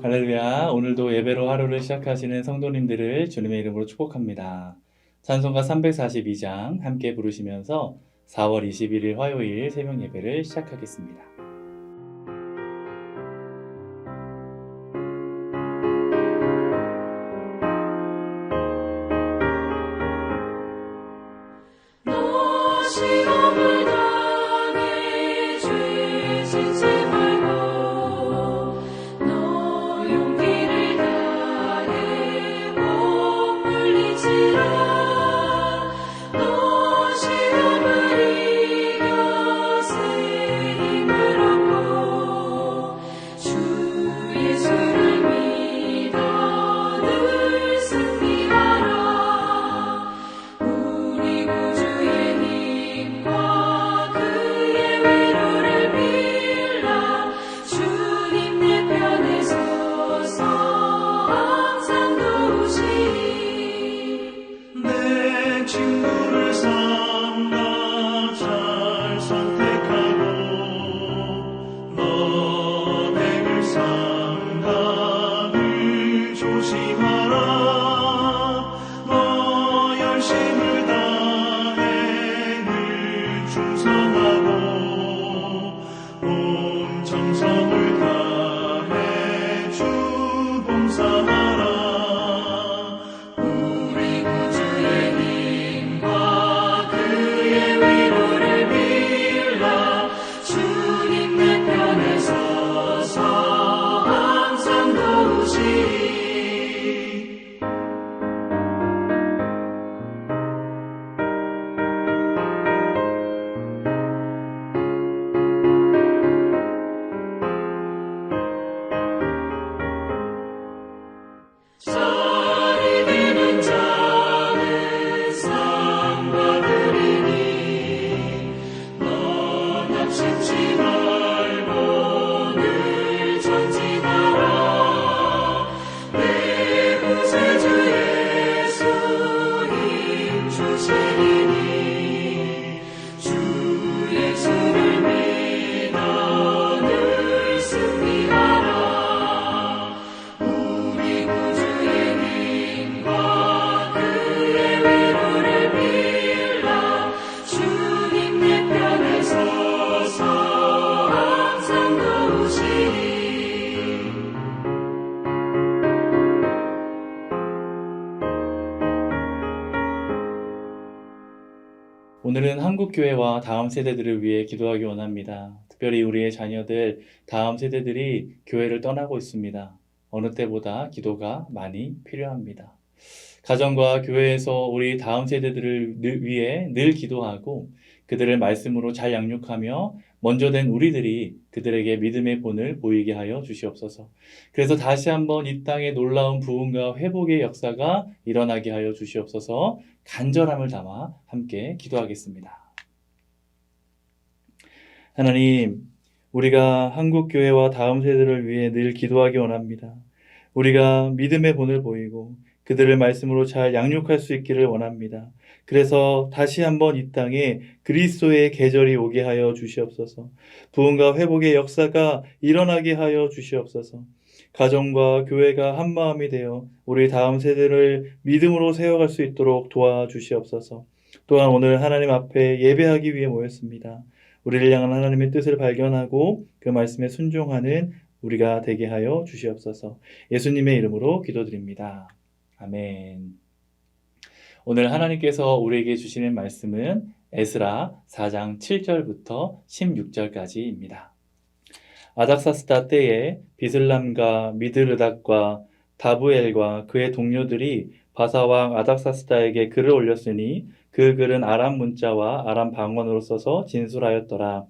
할렐루야. 오늘도 예배로 하루를 시작하시는 성도님들을 주님의 이름으로 축복합니다. 찬송가 342장 함께 부르시면서 4월 21일 화요일 새벽 예배를 시작하겠습니다. 시험을 당해 죄짓지 말고 너 용기를 다해 못 물리치라. 너 시험을 이겨 새 힘을 얻고 주 예수를 믿어 늘 승리하라. 우리 구주의 힘과 그의 위로를 빌라. 주님 내 편에 서서 항상 도우시리. 내 친구를 삼가 잘 선택하고 너를 삼가 늘 조심하라. 너 열심을 다해 늘 충성하고 온 정성을 다해 주 봉사하라. 우리 구주의 힘과 그의 위로를 빌라. 주님 내 편에 서서 항상 도우시리. 잘 이기는 자는 상 받으리니 너 낙심치 말고 늘 전진하라. 내 구세주 예수 힘 주시리니 주 예수를 믿어 늘 승리하라. 우리 구주의 힘과 그의 위로를 빌라. 주님 내 편에 서서 항상 도우시리. 오늘은 한국교회와 다음 세대들을 위해 기도하기 원합니다. 특별히 우리의 자녀들, 다음 세대들이 교회를 떠나고 있습니다. 어느 때보다 기도가 많이 필요합니다. 가정과 교회에서 우리 다음 세대들을 위해 늘 기도하고 그들을 말씀으로 잘 양육하며 먼저 된 우리들이 그들에게 믿음의 본을 보이게 하여 주시옵소서. 그래서 다시 한번 이 땅에 놀라운 부흥과 회복의 역사가 일어나게 하여 주시옵소서. 간절함을 담아 함께 기도하겠습니다. 하나님, 우리가 한국교회와 다음 세대를 위해 늘 기도하기 원합니다. 우리가 믿음의 본을 보이고 그들을 말씀으로 잘 양육할 수 있기를 원합니다. 그래서 다시 한번 이 땅에 그리스도의 계절이 오게 하여 주시옵소서. 부흥과 회복의 역사가 일어나게 하여 주시옵소서. 가정과 교회가 한 마음이 되어 우리 다음 세대를 믿음으로 세워갈 수 있도록 도와주시옵소서. 또한 오늘 하나님 앞에 예배하기 위해 모였습니다. 우리를 향한 하나님의 뜻을 발견하고 그 말씀에 순종하는 우리가 되게 하여 주시옵소서. 예수님의 이름으로 기도드립니다. 아멘. 오늘 하나님께서 우리에게 주시는 말씀은 에스라 4장 7절부터 16절까지입니다. 아닥사스다 때에 비슬람과 미드르닥과 다부엘과 그의 동료들이 바사왕 아닥사스다에게 글을 올렸으니 그 글은 아람 문자와 아람 방언으로 써서 진술하였더라.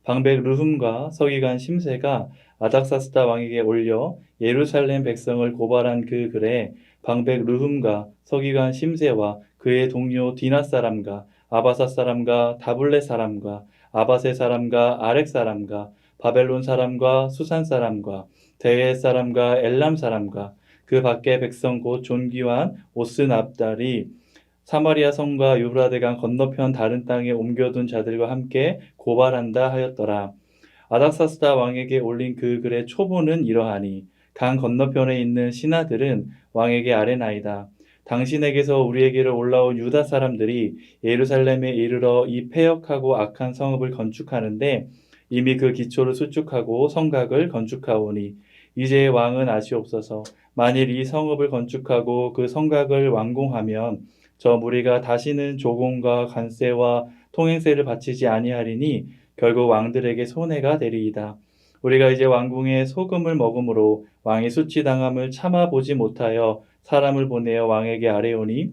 방백 르훔과 서기관 심세가 아닥사스다 왕에게 올려 예루살렘 백성을 고발한 그 글에 방백 르훔과 서기관 심세와 그의 동료 디나 사람과 아바사 사람과 다블레 사람과 아바세 사람과 아렉 사람과 바벨론 사람과 수산 사람과 대에 사람과 엘람 사람과 그 밖에 백성 곧 존귀한 오스납달이 사마리아 성과 유브라데강 건너편 다른 땅에 옮겨둔 자들과 함께 고발한다 하였더라. 아닥사스다 왕에게 올린 그 글의 초본은 이러하니 강 건너편에 있는 신하들은 왕에게 아뢰나이다. 당신에게서 우리에게로 올라온 유다 사람들이 예루살렘에 이르러 이 패역하고 악한 성읍을 건축하는데 이미 그 기초를 수축하고 성곽을 건축하오니 이제 왕은 아시옵소서. 만일 이 성읍을 건축하고 그 성곽을 완공하면 저 무리가 다시는 조공과 관세와 통행세를 바치지 아니하리니 결국 왕들에게 손해가 되리이다. 우리가 이제 왕궁에 소금을 먹음으로 왕이 수치당함을 참아보지 못하여 사람을 보내어 왕에게 아뢰오니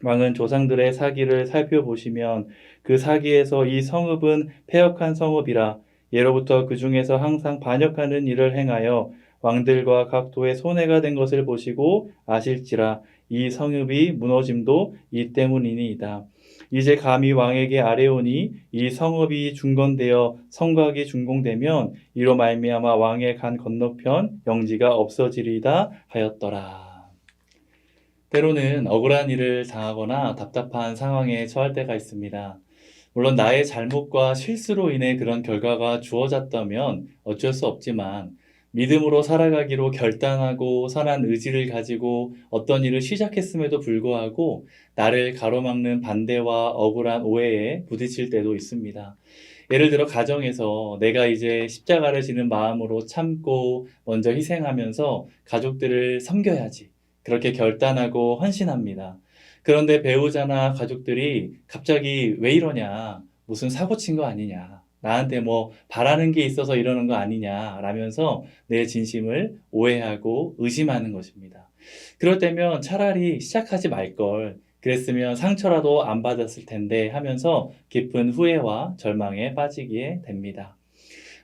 왕은 조상들의 사기를 살펴보시면 그 사기에서 이 성읍은 패역한 성읍이라 예로부터 그 중에서 항상 반역하는 일을 행하여 왕들과 각 도에 손해가 된 것을 보시고 아실지라 이 성읍이 무너짐도 이 때문이니이다. 이제 감히 왕에게 아뢰오니 이 성읍이 중건되어 성곽이 준공되면 이로 말미암아 왕의 간 건너편 영지가 없어지리이다 하였더라. 때로는 억울한 일을 당하거나 답답한 상황에 처할 때가 있습니다. 물론 나의 잘못과 실수로 인해 그런 결과가 주어졌다면 어쩔 수 없지만 믿음으로 살아가기로 결단하고 선한 의지를 가지고 어떤 일을 시작했음에도 불구하고 나를 가로막는 반대와 억울한 오해에 부딪힐 때도 있습니다. 예를 들어 가정에서 내가 이제 십자가를 지는 마음으로 참고 먼저 희생하면서 가족들을 섬겨야지 그렇게 결단하고 헌신합니다. 그런데 배우자나 가족들이 갑자기 왜 이러냐, 무슨 사고 친 거 아니냐, 나한테 뭐 바라는 게 있어서 이러는 거 아니냐 라면서 내 진심을 오해하고 의심하는 것입니다. 그럴 때면 차라리 시작하지 말걸, 그랬으면 상처라도 안 받았을 텐데 하면서 깊은 후회와 절망에 빠지게 됩니다.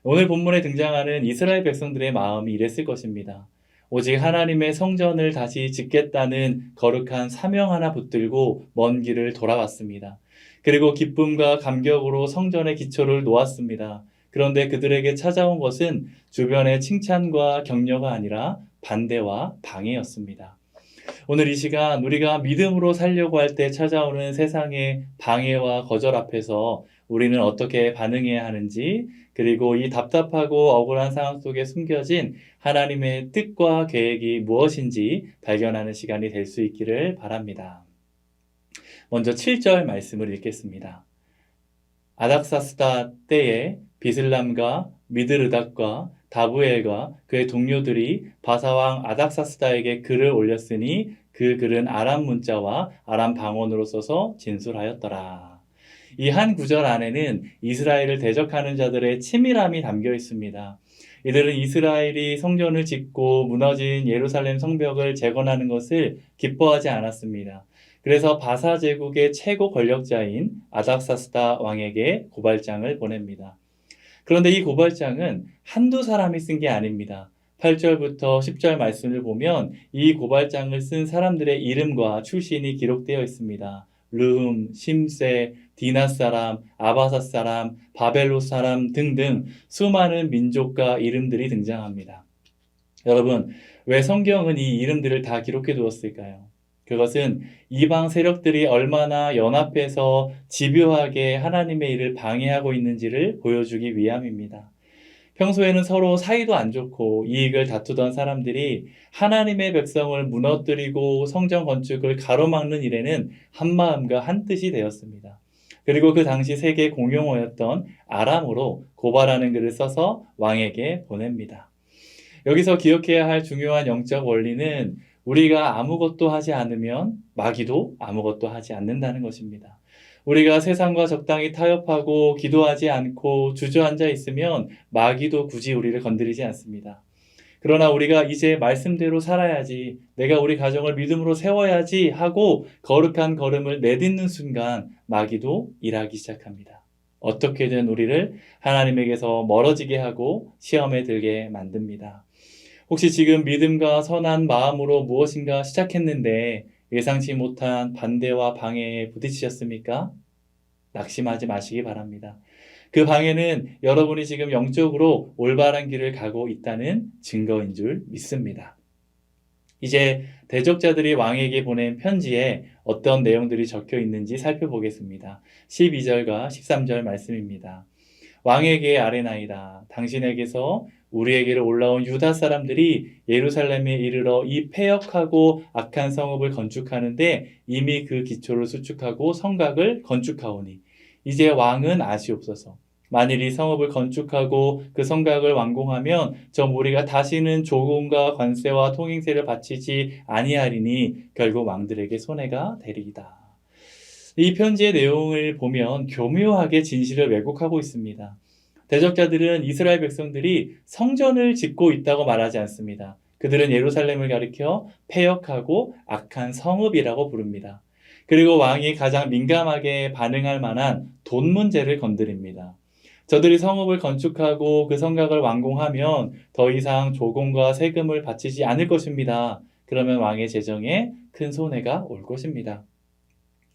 오늘 본문에 등장하는 이스라엘 백성들의 마음이 이랬을 것입니다. 오직 하나님의 성전을 다시 짓겠다는 거룩한 사명 하나 붙들고 먼 길을 돌아왔습니다. 그리고 기쁨과 감격으로 성전의 기초를 놓았습니다. 그런데 그들에게 찾아온 것은 주변의 칭찬과 격려가 아니라 반대와 방해였습니다. 오늘 이 시간 우리가 믿음으로 살려고 할 때 찾아오는 세상의 방해와 거절 앞에서 우리는 어떻게 반응해야 하는지, 그리고 이 답답하고 억울한 상황 속에 숨겨진 하나님의 뜻과 계획이 무엇인지 발견하는 시간이 될 수 있기를 바랍니다. 먼저 7절 말씀을 읽겠습니다. 아닥사스다 때에 비슬람과 미드르닥과 다부엘과 그의 동료들이 바사왕 아닥사스다에게 글을 올렸으니 그 글은 아람 문자와 아람 방언으로 써서 진술하였더라. 이 한 구절 안에는 이스라엘을 대적하는 자들의 치밀함이 담겨 있습니다. 이들은 이스라엘이 성전을 짓고 무너진 예루살렘 성벽을 재건하는 것을 기뻐하지 않았습니다. 그래서 바사 제국의 최고 권력자인 아닥사스다 왕에게 고발장을 보냅니다. 그런데 이 고발장은 한두 사람이 쓴 게 아닙니다. 8절부터 10절 말씀을 보면 이 고발장을 쓴 사람들의 이름과 출신이 기록되어 있습니다. 르흠, 심세, 디나 사람, 아바사 사람, 바벨로 사람 등등 수많은 민족과 이름들이 등장합니다. 여러분, 왜 성경은 이 이름들을 다 기록해 두었을까요? 그것은 이방 세력들이 얼마나 연합해서 집요하게 하나님의 일을 방해하고 있는지를 보여주기 위함입니다. 평소에는 서로 사이도 안 좋고 이익을 다투던 사람들이 하나님의 백성을 무너뜨리고 성전 건축을 가로막는 일에는 한마음과 한뜻이 되었습니다. 그리고 그 당시 세계 공용어였던 아람어로 고발하는 글을 써서 왕에게 보냅니다. 여기서 기억해야 할 중요한 영적 원리는 우리가 아무것도 하지 않으면 마귀도 아무것도 하지 않는다는 것입니다. 우리가 세상과 적당히 타협하고 기도하지 않고 주저앉아 있으면 마귀도 굳이 우리를 건드리지 않습니다. 그러나 우리가 이제 말씀대로 살아야지, 내가 우리 가정을 믿음으로 세워야지 하고 거룩한 걸음을 내딛는 순간 마귀도 일하기 시작합니다. 어떻게든 우리를 하나님에게서 멀어지게 하고 시험에 들게 만듭니다. 혹시 지금 믿음과 선한 마음으로 무엇인가 시작했는데 예상치 못한 반대와 방해에 부딪히셨습니까? 낙심하지 마시기 바랍니다. 그 방해는 여러분이 지금 영적으로 올바른 길을 가고 있다는 증거인 줄 믿습니다. 이제 대적자들이 왕에게 보낸 편지에 어떤 내용들이 적혀 있는지 살펴보겠습니다. 12절과 13절 말씀입니다. 왕에게 아뢰나이다. 당신에게서 우리에게로 올라온 유다 사람들이 예루살렘에 이르러 이 패역하고 악한 성읍을 건축하는데 이미 그 기초를 수축하고 성곽을 건축하오니 이제 왕은 아시옵소서. 만일 이 성읍을 건축하고 그 성곽을 완공하면 점 우리가 다시는 조공과 관세와 통행세를 바치지 아니하리니 결국 왕들에게 손해가 되리이다. 이 편지의 내용을 보면 교묘하게 진실을 왜곡하고 있습니다. 대적자들은 이스라엘 백성들이 성전을 짓고 있다고 말하지 않습니다. 그들은 예루살렘을 가리켜 패역하고 악한 성읍이라고 부릅니다. 그리고 왕이 가장 민감하게 반응할 만한 돈 문제를 건드립니다. 저들이 성읍을 건축하고 그 성곽을 완공하면 더 이상 조공과 세금을 바치지 않을 것입니다. 그러면 왕의 재정에 큰 손해가 올 것입니다.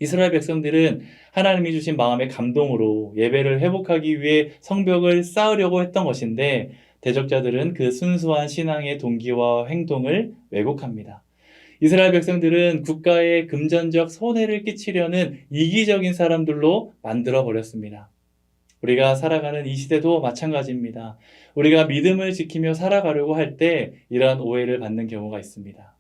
이스라엘 백성들은 하나님이 주신 마음의 감동으로 예배를 회복하기 위해 성벽을 쌓으려고 했던 것인데 대적자들은 그 순수한 신앙의 동기와 행동을 왜곡합니다. 이스라엘 백성들은 국가에 금전적 손해를 끼치려는 이기적인 사람들로 만들어 버렸습니다. 우리가 살아가는 이 시대도 마찬가지입니다. 우리가 믿음을 지키며 살아가려고 할 때 이러한 오해를 받는 경우가 있습니다.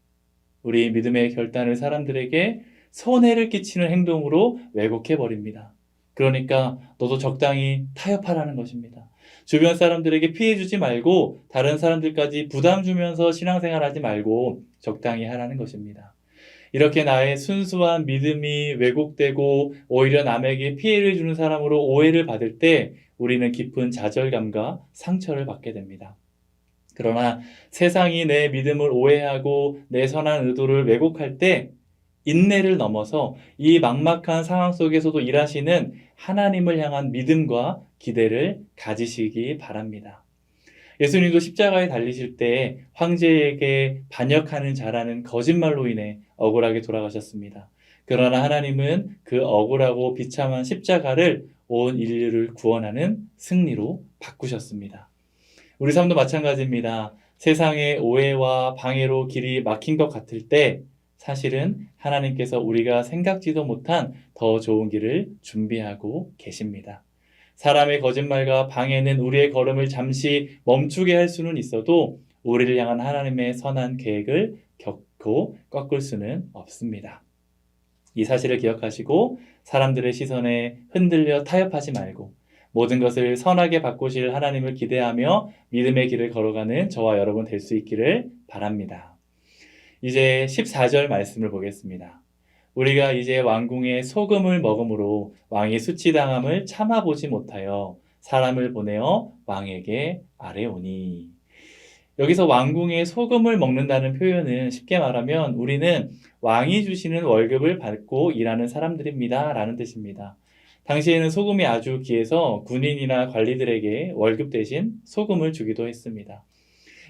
우리 믿음의 결단을 사람들에게 손해를 끼치는 행동으로 왜곡해 버립니다. 그러니까 너도 적당히 타협하라는 것입니다. 주변 사람들에게 피해 주지 말고 다른 사람들까지 부담 주면서 신앙생활하지 말고 적당히 하라는 것입니다. 이렇게 나의 순수한 믿음이 왜곡되고 오히려 남에게 피해를 주는 사람으로 오해를 받을 때 우리는 깊은 좌절감과 상처를 받게 됩니다. 그러나 세상이 내 믿음을 오해하고 내 선한 의도를 왜곡할 때 인내를 넘어서 이 막막한 상황 속에서도 일하시는 하나님을 향한 믿음과 기대를 가지시기 바랍니다. 예수님도 십자가에 달리실 때 황제에게 반역하는 자라는 거짓말로 인해 억울하게 돌아가셨습니다. 그러나 하나님은 그 억울하고 비참한 십자가를 온 인류를 구원하는 승리로 바꾸셨습니다. 우리 삶도 마찬가지입니다. 세상의 오해와 방해로 길이 막힌 것 같을 때 사실은 하나님께서 우리가 생각지도 못한 더 좋은 길을 준비하고 계십니다. 사람의 거짓말과 방해는 우리의 걸음을 잠시 멈추게 할 수는 있어도 우리를 향한 하나님의 선한 계획을 결코 꺾을 수는 없습니다. 이 사실을 기억하시고 사람들의 시선에 흔들려 타협하지 말고 모든 것을 선하게 바꾸실 하나님을 기대하며 믿음의 길을 걸어가는 저와 여러분 될 수 있기를 바랍니다. 이제 14절 말씀을 보겠습니다. 우리가 이제 왕궁의 소금을 먹음으로 왕이 수치당함을 참아보지 못하여 사람을 보내어 왕에게 아뢰오니. 여기서 왕궁의 소금을 먹는다는 표현은 쉽게 말하면 우리는 왕이 주시는 월급을 받고 일하는 사람들입니다 라는 뜻입니다. 당시에는 소금이 아주 귀해서 군인이나 관리들에게 월급 대신 소금을 주기도 했습니다.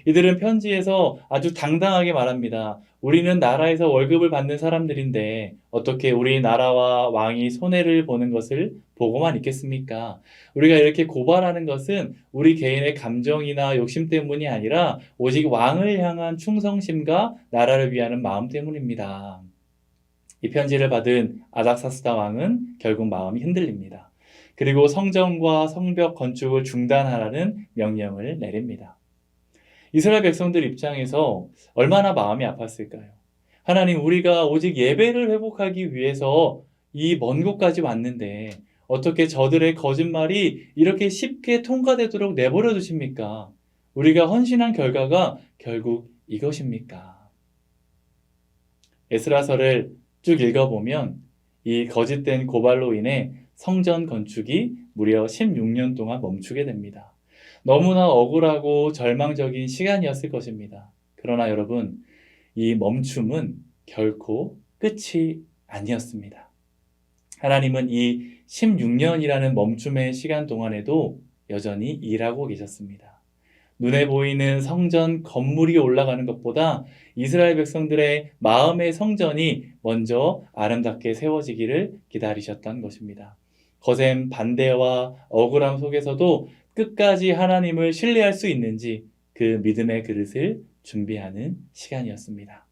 이들은 편지에서 아주 당당하게 말합니다. 우리는 나라에서 월급을 받는 사람들인데 어떻게 우리 나라와 왕이 손해를 보는 것을 보고만 있겠습니까? 우리가 이렇게 고발하는 것은 우리 개인의 감정이나 욕심 때문이 아니라 오직 왕을 향한 충성심과 나라를 위하는 마음 때문입니다. 이 편지를 받은 아닥사스다 왕은 결국 마음이 흔들립니다. 그리고 성전과 성벽 건축을 중단하라는 명령을 내립니다. 이스라엘 백성들 입장에서 얼마나 마음이 아팠을까요? 하나님, 우리가 오직 예배를 회복하기 위해서 이 먼 곳까지 왔는데 어떻게 저들의 거짓말이 이렇게 쉽게 통과되도록 내버려 두십니까? 우리가 헌신한 결과가 결국 이것입니까? 에스라서를 쭉 읽어보면 이 거짓된 고발로 인해 성전 건축이 무려 16년 동안 멈추게 됩니다. 너무나 억울하고 절망적인 시간이었을 것입니다. 그러나 여러분, 이 멈춤은 결코 끝이 아니었습니다. 하나님은 이 16년이라는 멈춤의 시간 동안에도 여전히 일하고 계셨습니다. 눈에 보이는 성전 건물이 올라가는 것보다 이스라엘 백성들의 마음의 성전이 먼저 아름답게 세워지기를 기다리셨던 것입니다. 거센 반대와 억울함 속에서도 끝까지 하나님을 신뢰할 수 있는지 그 믿음의 그릇을 준비하는 시간이었습니다.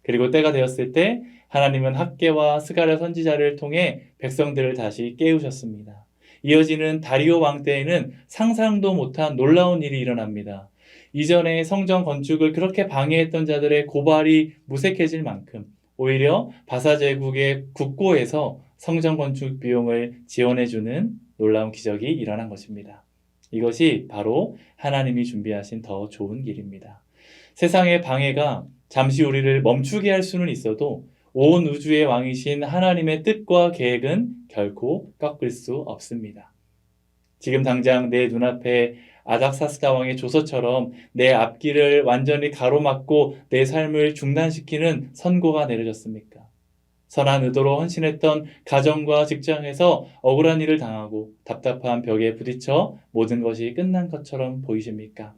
그리고 때가 되었을 때 하나님은 학개와 스가랴 선지자를 통해 백성들을 다시 깨우셨습니다. 이어지는 다리오 왕 때에는 상상도 못한 놀라운 일이 일어납니다. 이전에 성전 건축을 그렇게 방해했던 자들의 고발이 무색해질 만큼 오히려 바사 제국의 국고에서 성전 건축 비용을 지원해주는 놀라운 기적이 일어난 것입니다. 이것이 바로 하나님이 준비하신 더 좋은 길입니다. 세상의 방해가 잠시 우리를 멈추게 할 수는 있어도 온 우주의 왕이신 하나님의 뜻과 계획은 결코 꺾을 수 없습니다. 지금 당장 내 눈앞에 아닥사스다 왕의 조서처럼 내 앞길을 완전히 가로막고 내 삶을 중단시키는 선고가 내려졌습니까? 선한 의도로 헌신했던 가정과 직장에서 억울한 일을 당하고 답답한 벽에 부딪혀 모든 것이 끝난 것처럼 보이십니까?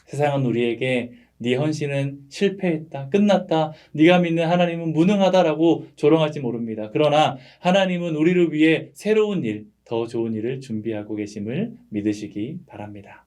세상은 우리에게 네 헌신은 실패했다, 끝났다, 네가 믿는 하나님은 무능하다라고 조롱할지 모릅니다. 그러나 하나님은 우리를 위해 새로운 일, 더 좋은 일을 준비하고 계심을 믿으시기 바랍니다.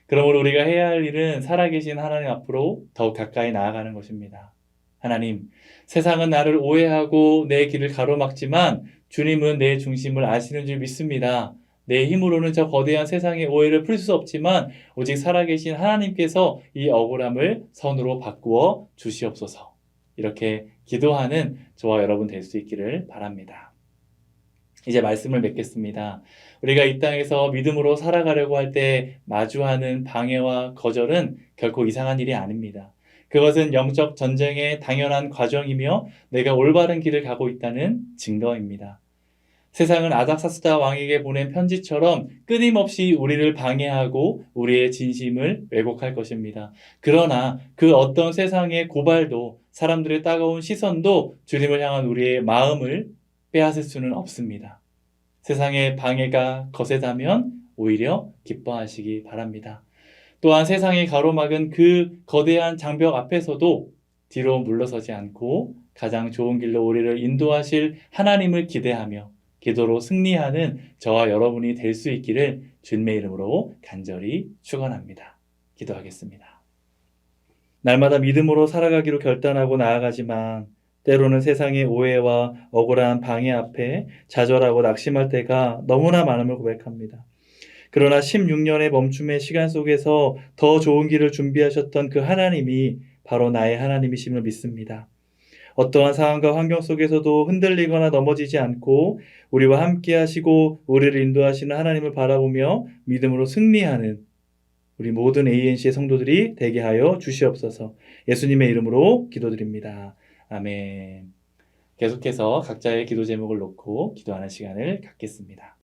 그러므로 우리가 해야 할 일은 살아계신 하나님 앞으로 더욱 가까이 나아가는 것입니다. 하나님, 세상은 나를 오해하고 내 길을 가로막지만 주님은 내 중심을 아시는 줄 믿습니다. 내 힘으로는 저 거대한 세상의 오해를 풀 수 없지만 오직 살아계신 하나님께서 이 억울함을 선으로 바꾸어 주시옵소서. 이렇게 기도하는 저와 여러분 될 수 있기를 바랍니다. 이제 말씀을 맺겠습니다. 우리가 이 땅에서 믿음으로 살아가려고 할 때 마주하는 방해와 거절은 결코 이상한 일이 아닙니다. 그것은 영적 전쟁의 당연한 과정이며 내가 올바른 길을 가고 있다는 증거입니다. 세상은 아닥사스다 왕에게 보낸 편지처럼 끊임없이 우리를 방해하고 우리의 진심을 왜곡할 것입니다. 그러나 그 어떤 세상의 고발도 사람들의 따가운 시선도 주님을 향한 우리의 마음을 빼앗을 수는 없습니다. 세상의 방해가 거세다면 오히려 기뻐하시기 바랍니다. 또한 세상이 가로막은 그 거대한 장벽 앞에서도 뒤로 물러서지 않고 가장 좋은 길로 우리를 인도하실 하나님을 기대하며 기도로 승리하는 저와 여러분이 될 수 있기를 주님의 이름으로 간절히 축원합니다. 기도하겠습니다. 날마다 믿음으로 살아가기로 결단하고 나아가지만 때로는 세상의 오해와 억울한 방해 앞에 좌절하고 낙심할 때가 너무나 많음을 고백합니다. 그러나 16년의 멈춤의 시간 속에서 더 좋은 길을 준비하셨던 그 하나님이 바로 나의 하나님이심을 믿습니다. 어떠한 상황과 환경 속에서도 흔들리거나 넘어지지 않고 우리와 함께 하시고 우리를 인도하시는 하나님을 바라보며 믿음으로 승리하는 우리 모든 ANC의 성도들이 되게 하여 주시옵소서. 예수님의 이름으로 기도드립니다. 아멘. 계속해서 각자의 기도 제목을 놓고 기도하는 시간을 갖겠습니다.